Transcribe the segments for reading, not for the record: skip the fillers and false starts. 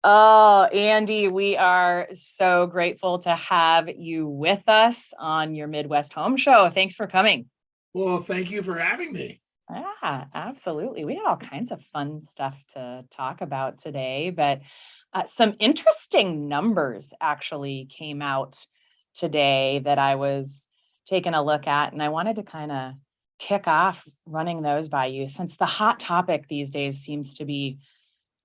Oh, Andy, we are so grateful to have you with us on your Midwest Home Show. Thanks for coming. Well, thank you for having me. Yeah, absolutely. We have all kinds of fun stuff to talk about today, but some interesting numbers actually came out today that I was taking a look at, and I wanted to kind of kick off running those by you since the hot topic these days seems to be,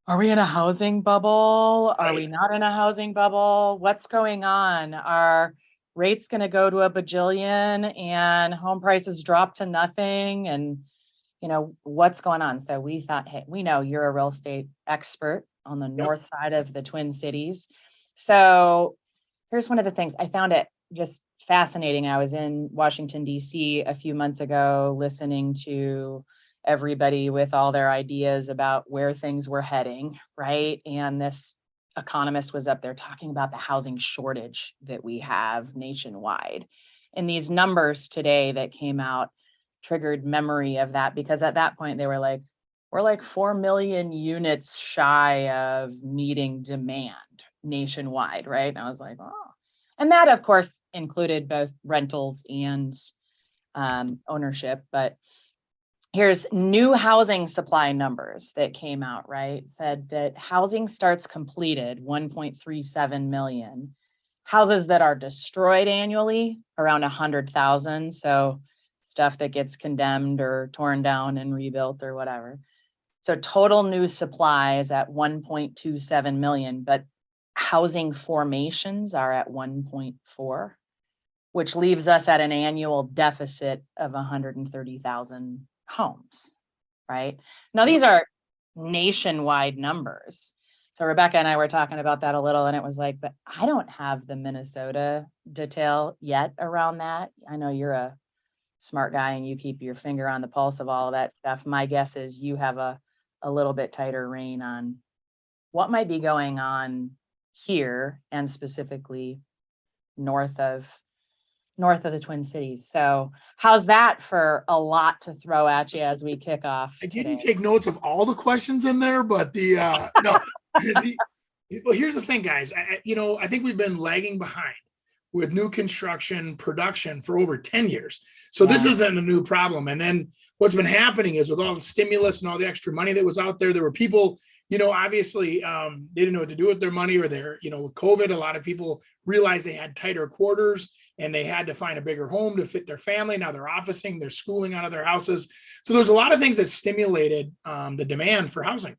are we in a housing bubble? Are we Right. not in a housing bubble? What's going on? Are rates going to go to a bajillion and home prices drop to nothing? And, what's going on? So we thought, hey, we know you're a real estate expert on the Yep. north side of the Twin Cities. So here's one of the things I found it just fascinating. I was in Washington, D.C. a few months ago listening to everybody with all their ideas about where things were heading, right? And this economist was up there talking about the housing shortage that we have nationwide. And these numbers today that came out triggered memory of that because at that point they were like, we're like 4 million units shy of meeting demand nationwide, right? And I was like, oh. And that, of course, included both rentals and ownership. But here's new housing supply numbers that came out, right? Said that housing starts completed 1.37 million. Houses that are destroyed annually around 100,000. So stuff that gets condemned or torn down and rebuilt or whatever. So total new supply is at 1.27 million, but housing formations are at 1.4, which leaves us at an annual deficit of 130,000 homes, right? Now, these Yep. are nationwide numbers. So Rebecca and I were talking about that a little, and it was like, but I don't have the Minnesota detail yet around that. I know you're a smart guy and you keep your finger on the pulse of all of that stuff. My guess is you have a little bit tighter rein on what might be going on here and specifically north of the Twin Cities. So how's that for a lot to throw at you as we kick off I today? didn't take notes of all the questions in there, but the no. the, well, here's the thing, guys. I think we've been lagging behind with new construction production for over 10 years. So this Yeah. isn't a new problem. And then what's been happening is with all the stimulus and all the extra money that was out there, there were people, obviously they didn't know what to do with their money or with COVID, a lot of people realized they had tighter quarters and they had to find a bigger home to fit their family. Now they're officing, they're schooling out of their houses. So there's a lot of things that stimulated the demand for housing.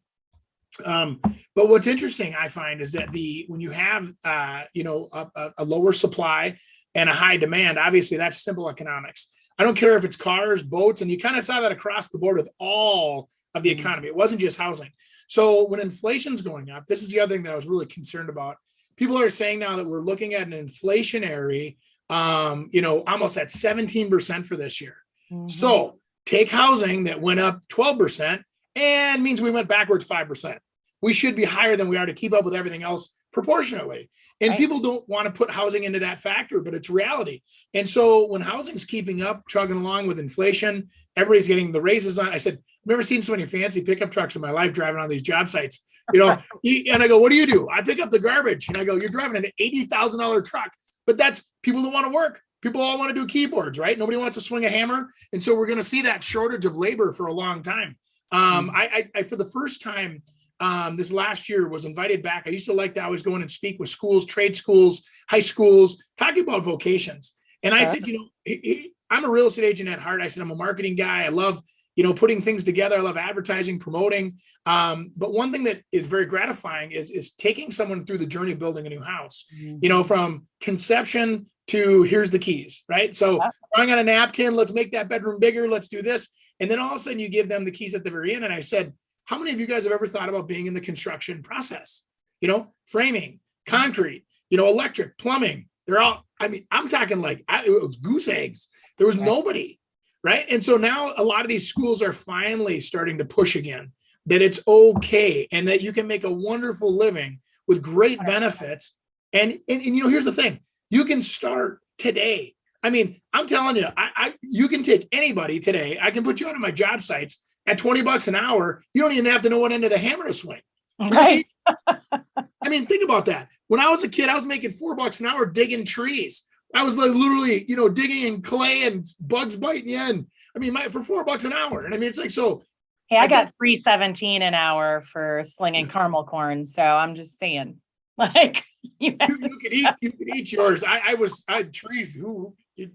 But what's interesting, I find, is that when you have a lower supply and a high demand, obviously that's simple economics. I don't care if it's cars, boats, and you kind of saw that across the board with all of the economy. It wasn't just housing. So when inflation's going up, this is the other thing that I was really concerned about. People are saying now that we're looking at an inflationary, almost at 17% for this year. Mm-hmm. So take housing that went up 12% and means we went backwards 5%. We should be higher than we are to keep up with everything else proportionately. And Right. people don't want to put housing into that factor, but it's reality. And so when housing's keeping up, chugging along with inflation, everybody's getting the raises on. I said, I've never seen so many fancy pickup trucks in my life driving on these job sites. And I go, what do? I pick up the garbage. And I go, you're driving an $80,000 truck, but that's people that want to work. People all want to do keyboards, right? Nobody wants to swing a hammer. And so we're going to see that shortage of labor for a long time. I for the first time this last year was invited back. I used to like to always go in and speak with schools, trade schools, high schools, talking about vocations. And I said, I'm a real estate agent at heart. I said, I'm a marketing guy. I love, putting things together. I love advertising, promoting. But one thing that is very gratifying is taking someone through the journey of building a new house, from conception to here's the keys, right? So drawing on a napkin, let's make that bedroom bigger. Let's do this. And then all of a sudden you give them the keys at the very end. And I said, how many of you guys have ever thought about being in the construction process? Framing, concrete, electric, plumbing. I'm talking like it was goose eggs. There was nobody, right? And so now a lot of these schools are finally starting to push again that it's okay and that you can make a wonderful living with great benefits. And here's the thing. You can start today. I'm telling you, you can take anybody today. I can put you on my job sites at $20 an hour. You don't even have to know what end of the hammer to swing. Right. I mean, think about that. When I was a kid, I was making $4 an hour digging trees. I was like literally, digging in clay and bugs biting you. And I mean, for $4 an hour. And I mean, it's like, so Hey, I got 3.17 an hour for slinging caramel corn. So I'm just saying, like, you could eat yours. I had trees.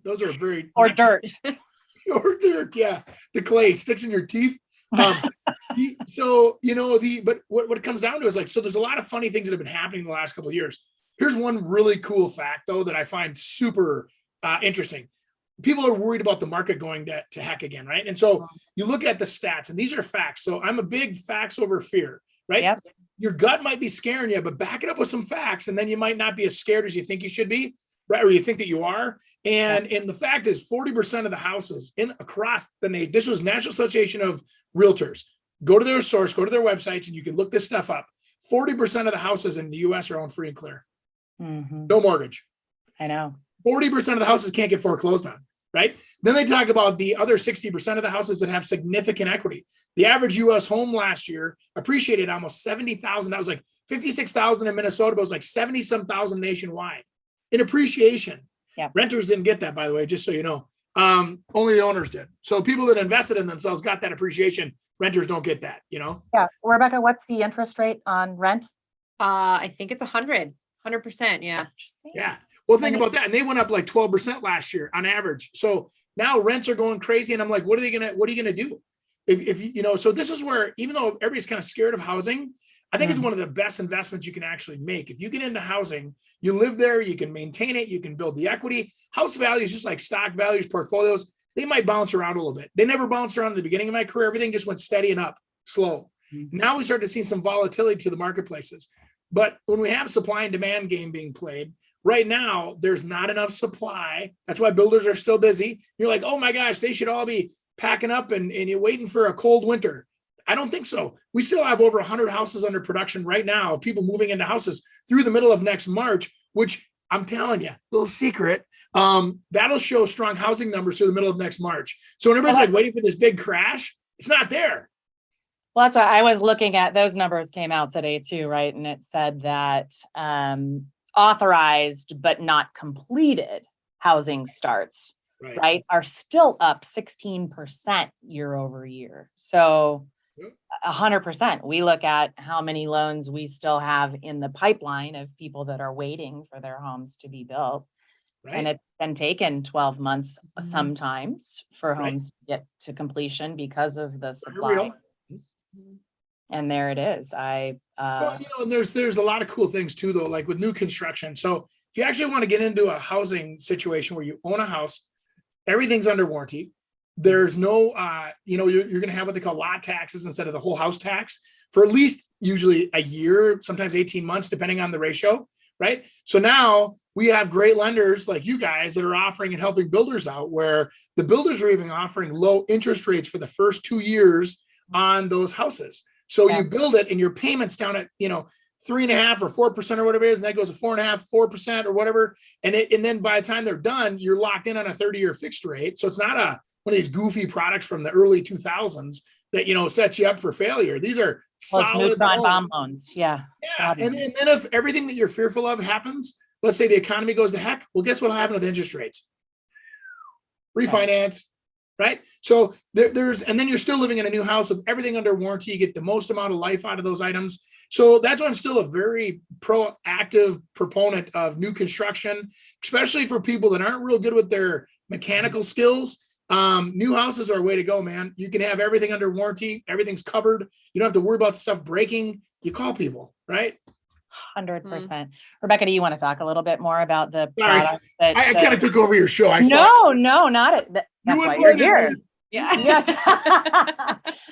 Those are very, or dirt. or dirt. Yeah. The clay sticks in your teeth. So, but what it comes down to is like, so there's a lot of funny things that have been happening in the last couple of years. Here's one really cool fact though, that I find super interesting. People are worried about the market going to heck again, right? And so you look at the stats, and these are facts. So I'm a big facts over fear, right? Yep. Your gut might be scaring you, but back it up with some facts, and then you might not be as scared as you think you should be, right? Or you think that you are. And the fact is, 40% of the houses across the nation, this was National Association of Realtors. Go to their source, go to their websites, and you can look this stuff up. 40% of the houses in the U.S. are owned free and clear. Mm-hmm. No mortgage. I know. 40% of the houses can't get foreclosed on, right? Then they talk about the other 60% of the houses that have significant equity. The average U.S. home last year appreciated almost $70,000. That was like $56,000 in Minnesota, but it was like 70-some thousand nationwide in appreciation. Yeah. Renters didn't get that, by the way, just so you know. Only the owners did. So people that invested in themselves got that appreciation. Renters don't get that, Yeah. Rebecca, what's the interest rate on rent? I think it's 100%. Yeah. Yeah. Well, think about that. And they went up like 12% last year on average. So now rents are going crazy. And I'm like, what are you going to do? If so this is where, even though everybody's kind of scared of housing, I think it's one of the best investments you can actually make. If you get into housing, you live there, you can maintain it, you can build the equity. House values, just like stock values, portfolios, they might bounce around a little bit. They never bounced around in the beginning of my career. Everything just went steady and up, slow. Now we start to see some volatility to the marketplaces. But when we have supply and demand game being played, right now, there's not enough supply. That's why builders are still busy. You're like, oh my gosh, they should all be packing up and you're waiting for a cold winter. I don't think so. We still have over 100 houses under production right now, people moving into houses through the middle of next March, which I'm telling you, little secret, that'll show strong housing numbers through the middle of next March. So when everybody's like waiting for this big crash, it's not there. Well, that's why I was looking at those numbers came out today too, right? And it said that authorized but not completed housing starts, right, are still up 16% year over year. So 100%. We look at how many loans we still have in the pipeline of people that are waiting for their homes to be built. Right. And it's been taken 12 months sometimes for homes to get to completion because of the supply. And there it is. And there's a lot of cool things too, though, like with new construction. So if you actually want to get into a housing situation where you own a house, everything's under warranty. There's no, you're going to have what they call lot taxes instead of the whole house tax for at least usually a year, sometimes 18 months, depending on the ratio, right? So now we have great lenders like you guys that are offering and helping builders out, where the builders are even offering low interest rates for the first 2 years on those houses. So you build it and your payment's down at, 3.5% or 4% or whatever it is, and that goes to 4.5%, 4% or whatever. And then by the time they're done, you're locked in on a 30-year fixed rate. So it's not one of these goofy products from the early 2000s that, set you up for failure. These are solid bomb loans. Yeah. And then if everything that you're fearful of happens, let's say the economy goes to heck, well, guess what'll happen with interest rates? Refinance. Right. So and then you're still living in a new house with everything under warranty. You get the most amount of life out of those items. So that's why I'm still a very proactive proponent of new construction, especially for people that aren't real good with their mechanical skills. New houses are a way to go, man. You can have everything under warranty. Everything's covered. You don't have to worry about stuff breaking. You call people, right? 100%. Rebecca, do you want to talk a little bit more about the product? I kind of took over your show. No, not it. That's why you're here. Yeah.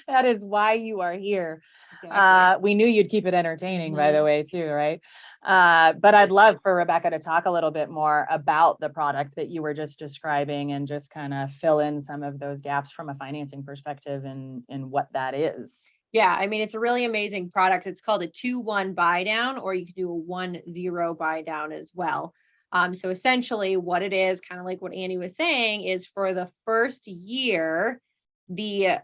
That is why you are here. Exactly. We knew you'd keep it entertaining, by the way, too, right? But I'd love for Rebecca to talk a little bit more about the product that you were just describing and just kind of fill in some of those gaps from a financing perspective and what that is. Yeah, I mean, it's a really amazing product. It's called a 2-1 buy down, or you can do a 1-0 buy down as well. So essentially what it is, kind of like what Andy was saying, is for the first year, the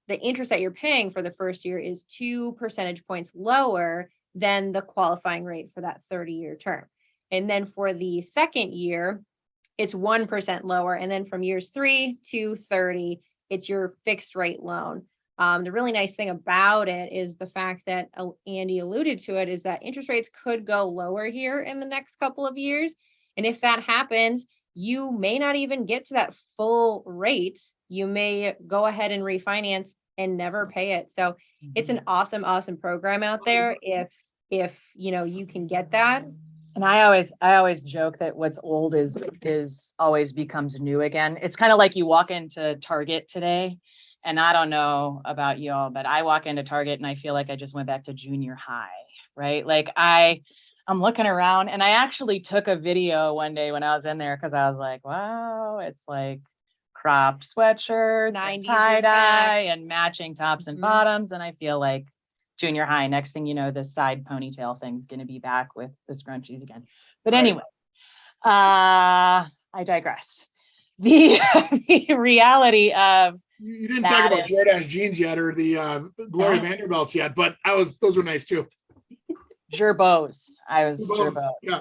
interest that you're paying for the first year is 2 percentage points lower than the qualifying rate for that 30-year term. And then for the second year, it's 1% lower. And then from years 3 to 30, it's your fixed rate loan. The really nice thing about it is the fact that Andy alluded to it, is that interest rates could go lower here in the next couple of years. And if that happens, you may not even get to that full rate. You may go ahead and refinance and never pay it. So it's an awesome, awesome program out there if you can get that. And I always joke that what's old is always becomes new again. It's kind of like you walk into Target today, and I don't know about y'all, but I walk into Target and I feel like I just went back to junior high, right? Like I'm looking around, and I actually took a video one day when I was in there, because I was like, wow, it's like cropped sweatshirts, and tie-dye, and matching tops and bottoms, and I feel like junior high. Next thing you know, this side ponytail thing's going to be back with the scrunchies again. But anyway, I digress. The reality of you didn't talk about Jordache jeans yet, or the Gloria Vanderbilts yet, but those were nice too. Gerbos. I was Gerbos. Yeah.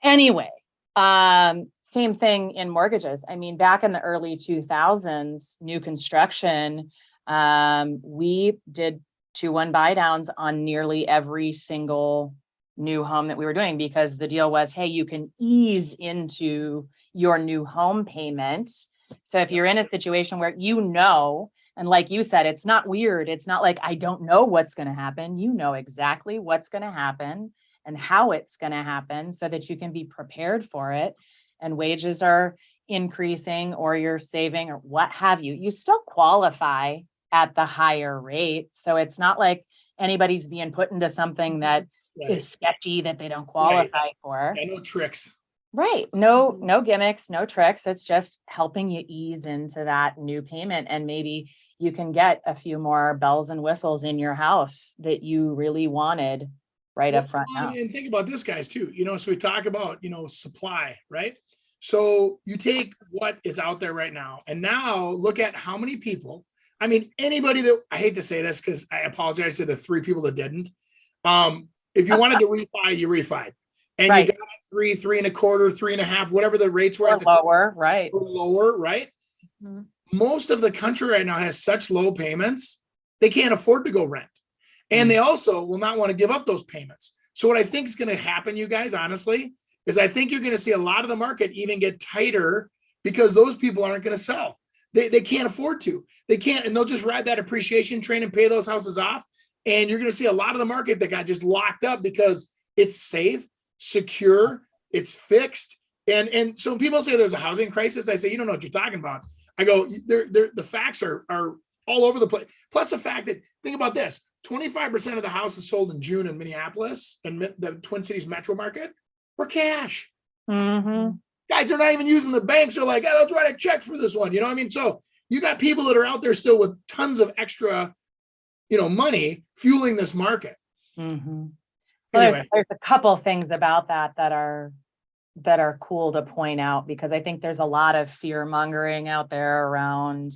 Anyway, same thing in mortgages. I mean, back in the early 2000s, new construction, we did 2-1 buy downs on nearly every single new home that we were doing, because the deal was, hey, you can ease into your new home payment. So if you're in a situation where and like you said, it's not weird. It's not like, I don't know what's going to happen. You know exactly what's going to happen and how it's going to happen, so that you can be prepared for it. And wages are increasing, or you're saving, or what have you. You still qualify at the higher rate. So it's not like anybody's being put into something that is sketchy that they don't qualify for. Yeah, no tricks. Right. No gimmicks, no tricks. It's just helping you ease into that new payment. And maybe you can get a few more bells and whistles in your house that you really wanted up front now. And think about this, guys, too. So we talk about, supply, right? So you take what is out there right now, and now look at how many people. I mean, anybody that, I hate to say this because I apologize to the 3 people that didn't. If you wanted to refi, you refied. And you got 3, 3.25, 3.5, whatever the rates were. Lower, right? Lower, right? Mm-hmm. Most of the country right now has such low payments, they can't afford to go rent. And they also will not want to give up those payments. So what I think is going to happen, you guys, honestly, is I think you're going to see a lot of the market even get tighter, because those people aren't going to sell. They can't afford to. They can't, and they'll just ride that appreciation train and pay those houses off. And you're going to see a lot of the market that got just locked up because it's safe, secure, it's fixed. And so when people say there's a housing crisis, I say, you don't know what you're talking about. I go, the facts are all over the place. Plus the fact that, think about this, 25% of the houses sold in June in Minneapolis and the Twin Cities metro market were cash. Mm-hmm. Guys are not even using the banks. They're like, I'll write a check for this one. You know what I mean? So you got people that are out there still with tons of extra, money fueling this market. Mm-hmm. Well, anyway. There's a couple of things about that are cool to point out, because I think there's a lot of fear mongering out there around,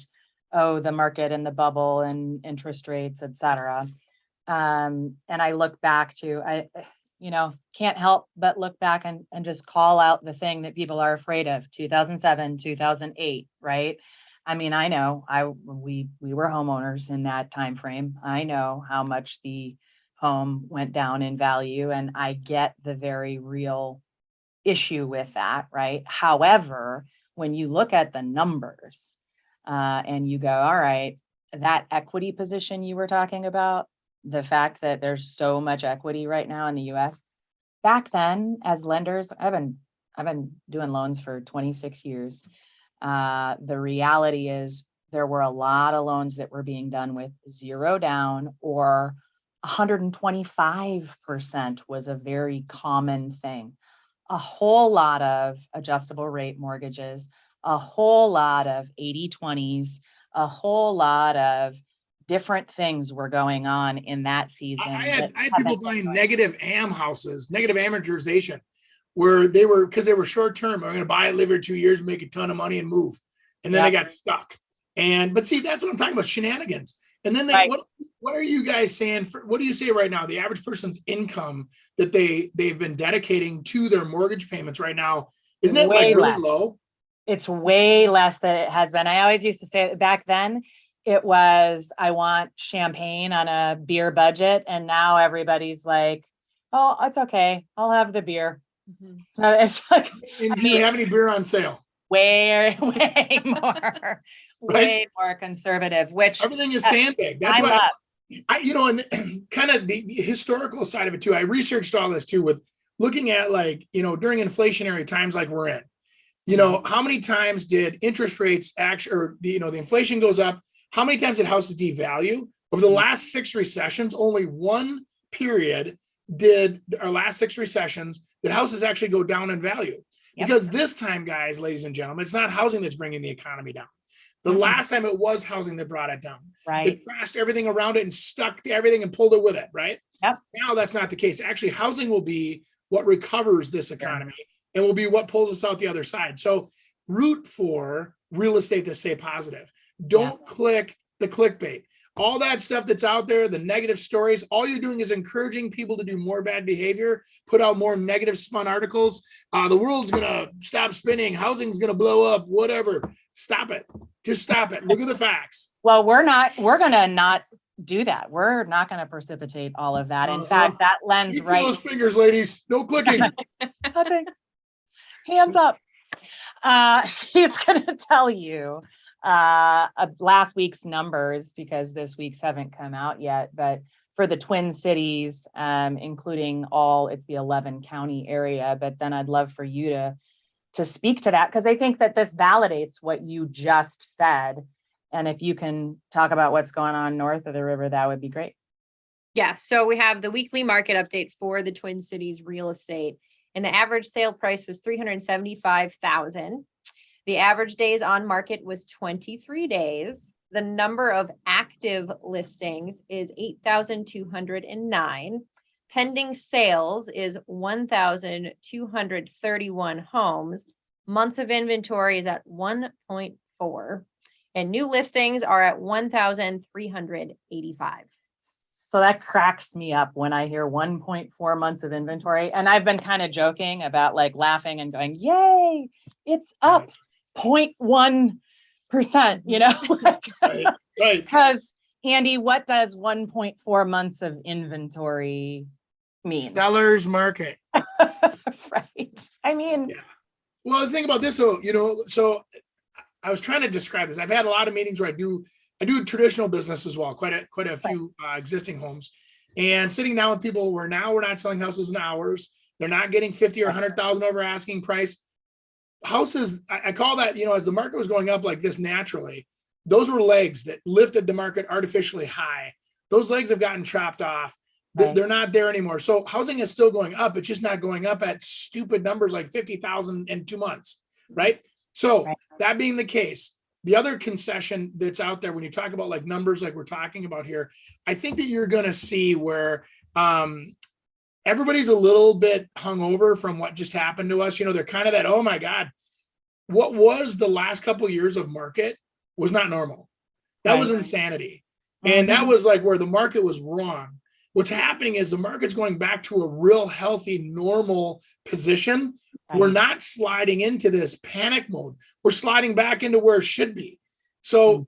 the market and the bubble and interest rates, et cetera. And I look back to, can't help but look back and just call out the thing that people are afraid of. 2007, 2008, right? I mean, I know we were homeowners in that time frame. I know how much the home went down in value, and I get the very real issue with that, right? However, when you look at the numbers and you go, all right, that equity position you were talking about, the fact that there's so much equity right now in the US. Back then, as lenders, I've been doing loans for 26 years. The reality is there were a lot of loans that were being done with 0 down, or 125% was a very common thing. A whole lot of adjustable rate mortgages, a whole lot of 80/20s, a whole lot of different things were going on in that season. I had people buying negative AM houses, negative amortization, where they were short term. I'm going to buy it, live here 2 years, make a ton of money and move. And then they got stuck. But see, that's what I'm talking about, shenanigans. And then Right. what are you guys saying for, what do you say right now? The average person's income that they've been dedicating to their mortgage payments right now, isn't it like Way really less. low? It's way less than it has been. I always used to say back then it was, I want champagne on a beer budget. And now everybody's like, oh, it's okay. I'll have the beer. Mhm. So it's like, And I do you mean, have any beer on sale? way, way more, way more conservative, which Everything is sandbag. That's I why love. you know, and kind of the historical side of it too. I researched all this too with looking at like, you know, during inflationary times like we're in, you know, how many times did interest rates actually, or the, you know, the inflation goes up? How many times did houses devalue? Over the last 6 recessions, only one period did our last 6 recessions that houses actually go down in value. Yep. Because this time, guys, ladies and gentlemen, it's not housing that's bringing the economy down. The Mhm. last time it was housing that brought it down. Right. It crashed everything around it and stuck to everything and pulled it with it, right? Yep. Now that's not the case. Actually, housing will be what recovers this economy and will be what pulls us out the other side. So root for real estate to stay positive. Don't click the clickbait. All that stuff that's out there, the negative stories, all you're doing is encouraging people to do more bad behavior, put out more negative spun articles. The world's going to stop spinning. Housing's going to blow up, whatever. Stop it. Just stop it. Look at the facts. Well, we're going to not do that. We're not going to precipitate all of that. In fact, that lends You right. feel those fingers, ladies. No clicking. Nothing. Hands up. She's going to tell you last week's numbers because this week's haven't come out yet, but for the Twin Cities, including it's the 11 county area. But then I'd love for you to speak to that, because I think that this validates what you just said. And if you can talk about what's going on north of the river, that would be great. Yeah. So we have the weekly market update for the Twin Cities real estate, and the average sale price was $375,000. The average days on market was 23 days. The number of active listings is 8,209. Pending sales is 1,231 homes. Months of inventory is at 1.4. And new listings are at 1,385. So that cracks me up when I hear 1.4 months of inventory. And I've been kind of joking about like laughing and going, yay, it's up 0.1%, you know? Right. Because Andy, what does 1.4 months of inventory mean? Seller's market. Right. I mean, Well, the thing about this, so, you know, so I was trying to describe this. I've had a lot of meetings where I do traditional business as well, quite a few existing homes, and sitting down with people where now we're not selling houses in hours. They're not getting 50 or 100,000 over asking price. Houses, I call that, you know, as the market was going up like this naturally, those were legs that lifted the market artificially high. Those legs have gotten chopped off. They're not there anymore. So housing is still going up. It's just not going up at stupid numbers like 50,000 in 2 months, right? So that being the case, the other concession that's out there when you talk about like numbers like we're talking about here, I think that you're going to see where everybody's a little bit hungover from what just happened to us. You know, they're kind of that, oh my God, what was the last couple of years of market was not normal. That was insanity. And that was like where the market was wrong. What's happening is the market's going back to a real healthy, normal position. We're not sliding into this panic mode. We're sliding back into where it should be. So,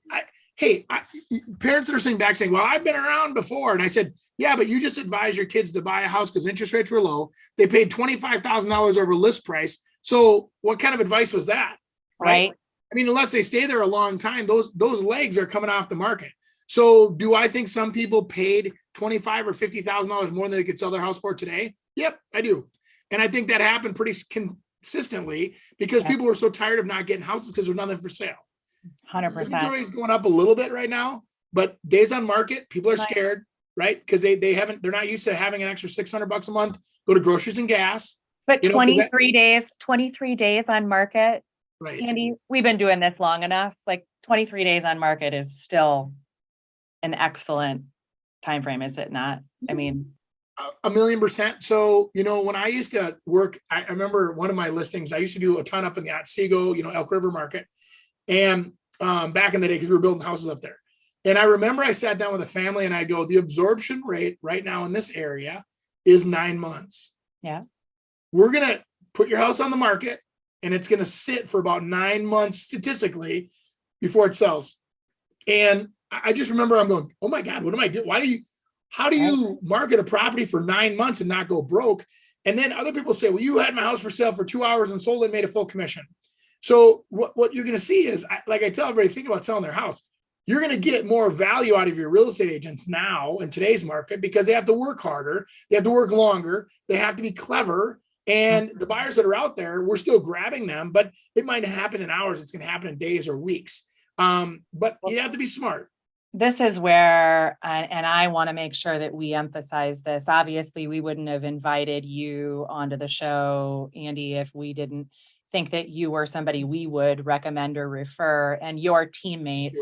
parents that are sitting back saying, well, I've been around before. And I said, yeah, but you just advised your kids to buy a house because interest rates were low. They paid $25,000 over list price. So what kind of advice was that? Right. I mean, unless they stay there a long time, those legs are coming off the market. So do I think some people paid $25,000 or $50,000 more than they could sell their house for today? Yep, I do. And I think that happened pretty consistently because people were so tired of not getting houses because there's nothing for sale. 100%. Inventory is going up a little bit right now, but days on market, people are scared, right? Because they're not used to having an extra $600 a month, go to groceries and gas. But 23 days on market. Right. Andy, we've been doing this long enough. Like 23 days on market is still an excellent time frame, is it not? I mean, 1,000,000%. So, you know, when I used to work, I remember one of my listings, I used to do a ton up in the Otsego, you know, Elk River market. And back in the day, because we were building houses up there. And I remember I sat down with a family and I go, the absorption rate right now in this area is 9 months. Yeah. We're going to put your house on the market and it's going to sit for about 9 months statistically before it sells. And I just remember I'm going, oh my God, what am I doing? How do you market a property for 9 months and not go broke? And then other people say, well, you had my house for sale for 2 hours and sold it and made a full commission. So what you're going to see is, like I tell everybody, think about selling their house. You're going to get more value out of your real estate agents now in today's market because they have to work harder. They have to work longer. They have to be clever. And the buyers that are out there, we're still grabbing them, but it might happen in hours. It's going to happen in days or weeks. But you have to be smart. This is where, and I want to make sure that we emphasize this. Obviously, we wouldn't have invited you onto the show, Andy, if we didn't think that you were somebody we would recommend or refer. And your teammates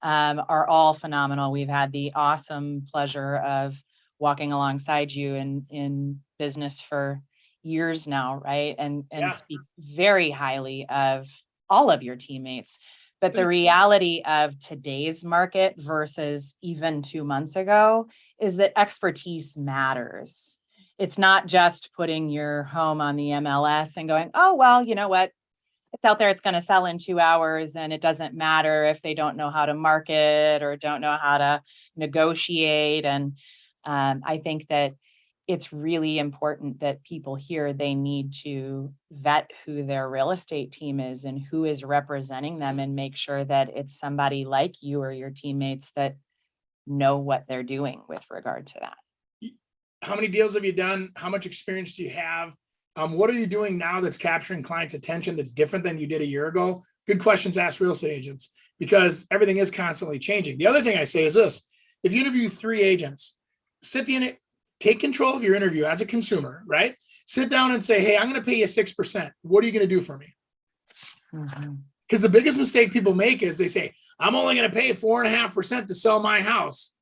are all phenomenal. We've had the awesome pleasure of walking alongside you in business for years now, right? And speak very highly of all of your teammates. But the reality of today's market versus even 2 months ago is that expertise matters. It's not just putting your home on the MLS and going, oh, well, you know what? It's out there, it's going to sell in 2 hours, and it doesn't matter if they don't know how to market or don't know how to negotiate. And I think that it's really important that people hear they need to vet who their real estate team is and who is representing them, and make sure that it's somebody like you or your teammates that know what they're doing with regard to that. How many deals have you done? How much experience do you have? What are you doing now that's capturing clients' attention that's different than you did a year ago? Good questions asked real estate agents, because everything is constantly changing. The other thing I say is this: if you interview 3 agents, take control of your interview as a consumer, right? Sit down and say, hey, I'm going to pay you 6%. What are you going to do for me? Because the biggest mistake people make is they say, I'm only going to pay 4.5% to sell my house.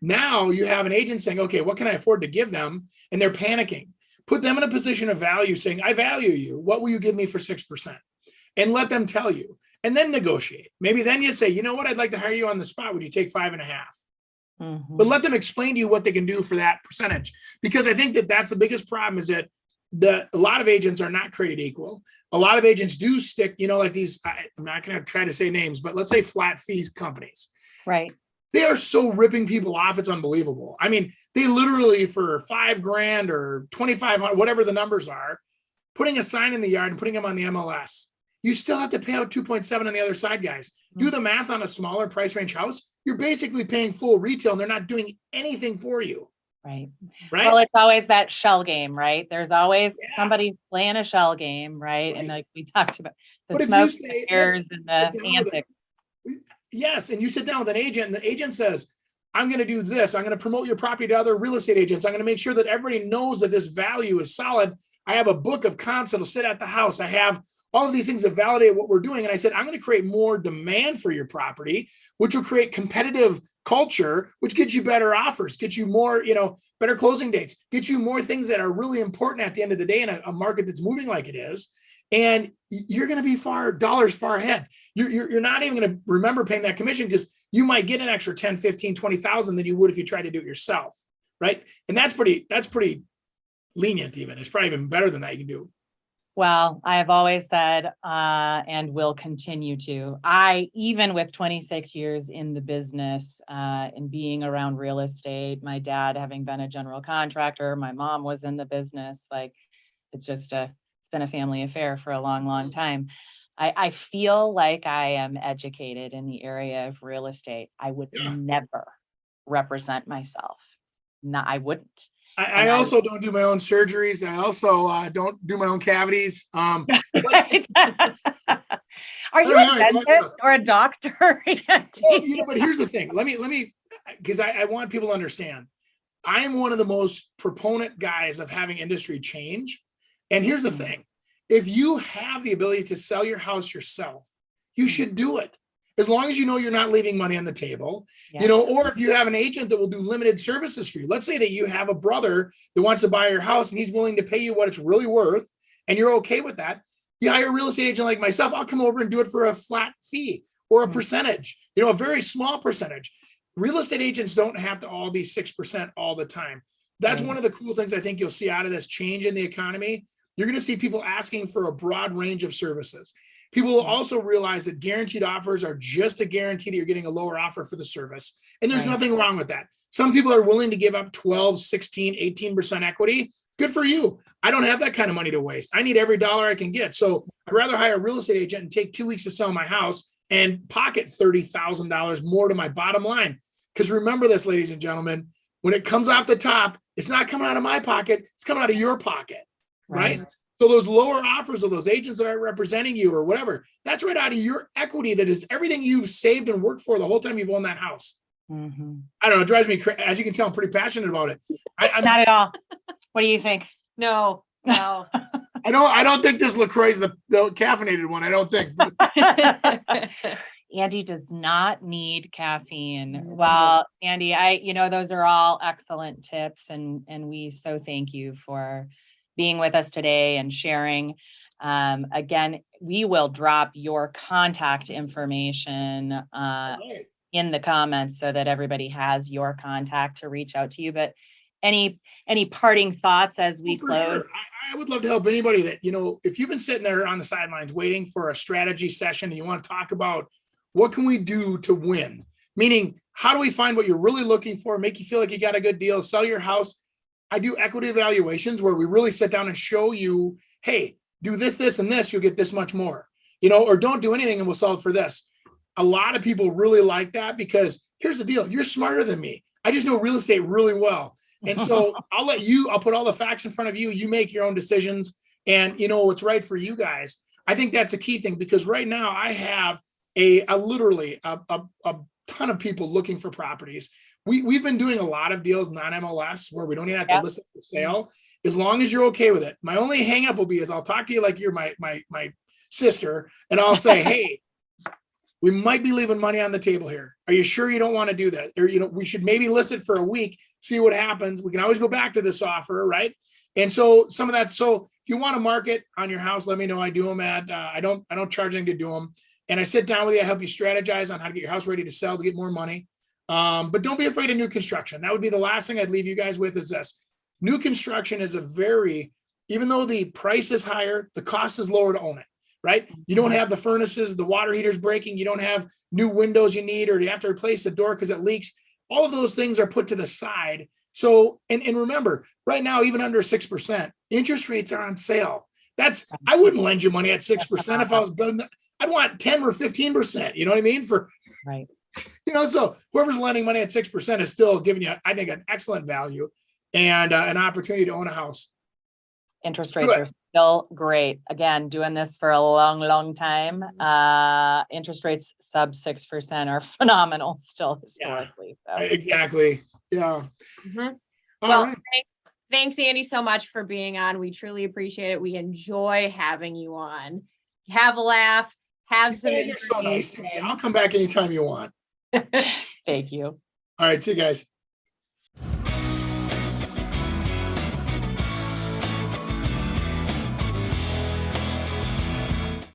Now you have an agent saying, okay, what can I afford to give them? And they're panicking. Put them in a position of value, saying, I value you. What will you give me for 6%? And let them tell you, and then negotiate. Maybe then you say, you know what? I'd like to hire you on the spot. Would you take 5.5%? But let them explain to you what they can do for that percentage. Because I think that that's the biggest problem, is that a lot of agents are not created equal. A lot of agents do stick, like these, I'm not going to try to say names, but let's say flat fees companies. Right. They are so ripping people off. It's unbelievable. I mean, they literally, for $5,000 or $2,500, whatever the numbers are, putting a sign in the yard and putting them on the MLS. You still have to pay out 2.7 on the other side, guys. Do the math on a smaller price range house. You're basically paying full retail and they're not doing anything for you. Right. Right. Well, it's always that shell game, right? There's always somebody playing a shell game, right? And like we talked about, the smoke, the mirrors, and the antics. Yes. And you sit down with an agent and the agent says, I'm going to do this. I'm going to promote your property to other real estate agents. I'm going to make sure that everybody knows that this value is solid. I have a book of comps that'll sit at the house. I have all of these things that validate what we're doing. And I said, I'm going to create more demand for your property, which will create competitive culture, which gets you better offers, gets you more, better closing dates, gets you more things that are really important at the end of the day in a market that's moving like it is. And you're going to be dollars far ahead. You're not even going to remember paying that commission, because you might get an extra 10, 15, 20,000 than you would if you tried to do it yourself. Right. And that's pretty lenient. Even it's probably even better than that you can do. Well, I have always said, and will continue to, even with 26 years in the business and being around real estate, my dad having been a general contractor, my mom was in the business, like it's been a family affair for a long, long time. I feel like I am educated in the area of real estate. I would never represent myself. No, I wouldn't. I also don't do my own surgeries. I also don't do my own cavities. Are you a dentist or a doctor? Well, but here's the thing. Let me, because I want people to understand. I am one of the most proponent guys of having industry change. And here's the thing. If you have the ability to sell your house yourself, you should do it. As long as you know you're not leaving money on the table, or if you have an agent that will do limited services for you. Let's say that you have a brother that wants to buy your house and he's willing to pay you what it's really worth, and you're okay with that. You hire a real estate agent like myself, I'll come over and do it for a flat fee or a percentage, a very small percentage. real estate agents don't have to all be 6% all the time. That's Right. one of the cool things I think you'll see out of this change in the economy. You're going to see people asking for a broad range of services. People will also realize that guaranteed offers are just a guarantee that you're getting a lower offer for the service. And there's Right. nothing wrong with that. Some people are willing to give up 12, 16, 18% equity. Good for you. I don't have that kind of money to waste. I need every dollar I can get. So I'd rather hire a real estate agent and take 2 weeks to sell my house and pocket $30,000 more to my bottom line. Because remember this, ladies and gentlemen, when it comes off the top, it's not coming out of my pocket, it's coming out of your pocket, right? So those lower offers of those agents that are representing you or whatever, that's right out of your equity. That is everything you've saved and worked for the whole time you've owned that house. Mm-hmm. I don't know. It drives me crazy. As you can tell, I'm pretty passionate about it. I'm Not at all. What do you think? No. I don't think this LaCroix is the caffeinated one. I don't think. Andy does not need caffeine. Well, Andy, those are all excellent tips, and we so thank you for being with us today and sharing. Again, we will drop your contact information in the comments so that everybody has your contact to reach out to you. But any parting thoughts as we close? Sure. I would love to help anybody that, if you've been sitting there on the sidelines waiting for a strategy session and you want to talk about what can we do to win, meaning how do we find what you're really looking for, make you feel like you got a good deal, sell your house. I do equity evaluations where we really sit down and show you, hey, do this, this, and this, you'll get this much more, or don't do anything and we'll sell it for this. A lot of people really like that because here's the deal. You're smarter than me. I just know real estate really well. And so I'll put all the facts in front of you. You make your own decisions and you know what's right for you guys. I think that's a key thing because right now I have literally a ton of people looking for properties. We've been doing a lot of deals non-MLS where we don't even have to list it for sale as long as you're okay with it. My only hang up will be is I'll talk to you like you're my sister and I'll say, hey, we might be leaving money on the table here. Are you sure you don't want to do that? Or, we should maybe list it for a week, see what happens. We can always go back to this offer, right? And so some of that. So if you want to market on your house, let me know. I do them I don't charge anything to do them. And I sit down with you. I help you strategize on how to get your house ready to sell to get more money. But don't be afraid of new construction. That would be the last thing I'd leave you guys with is this. New construction is even though the price is higher, the cost is lower to own it. Right? You don't have the furnaces, the water heaters breaking. You don't have new windows you need, or you have to replace the door because it leaks. All of those things are put to the side. So, and remember, right now, even under 6%, interest rates are on sale. I wouldn't lend you money at 6% if I was building. I'd want 10 or 15%. You know what I mean? Right. So whoever's lending money at 6% is still giving you, I think, an excellent value and an opportunity to own a house. Interest rates are still great. Again, doing this for a long, long time. Interest rates sub 6% are phenomenal still historically. Yeah, so. Exactly. Yeah. Mm-hmm. Well, right. Thanks, Andy, so much for being on. We truly appreciate it. We enjoy having you on. Have a laugh. Have some. You guys are so nice to me. I'll come back anytime you want. Thank you. All right. See you guys.